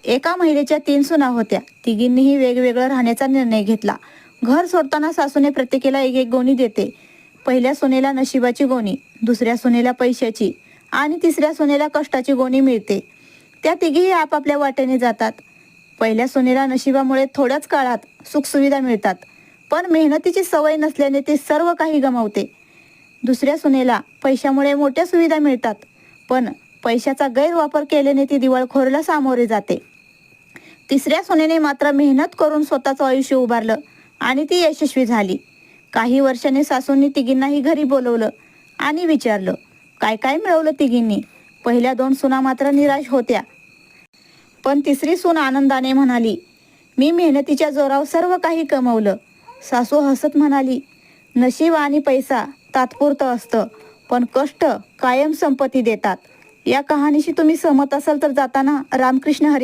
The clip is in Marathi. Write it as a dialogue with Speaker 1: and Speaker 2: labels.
Speaker 1: एका महिलेच्या 3 सुना होत्या. तिघींनीही वेगवेगळं राहण्याचा निर्णय घेतला. घर सोडताना सासूने प्रत्येकीला एक एक गोणी देते. पहिल्या सुनेला नशिबाची गोणी, दुसऱ्या सुनेला पैशाची आणि तिसऱ्या सुनेला कष्टाची गोणी मिळते. त्या तिघीही आपापल्या वाटेने जातात. पहिल्या सुनेला नशिबामुळे थोड्याच काळात सुखसुविधा मिळतात, पण मेहनतीची सवय नसल्याने ती सर्व काही गमावते. दुसऱ्या सुनेला पैशामुळे मोठ्या सुविधा मिळतात, पण पैशाचा गैरवापर केल्याने ती दिवाळखोरीला सामोरे जाते. तिसऱ्या सुनेने मात्र मेहनत करून स्वतःचं आयुष्य उभारलं आणि ती यशस्वी झाली. काही वर्षांनी सासूंनी तिघींनाही घरी बोलवलं आणि विचारलं, काय काय मिळवलं तिघींनी. पहिल्या 2 सुना मात्र निराश होत्या, पण तिसरी सून आनंदाने म्हणाली, मी मेहनतीच्या जोरावर सर्व काही कमवलं. सासू हसत म्हणाली, नशीब आणि पैसा तात्पुरतं असतं, पण कष्ट कायम संपत्ती देतात. या कहाणीशी तुम्ही सहमत असाल तर जाताना रामकृष्ण हरी.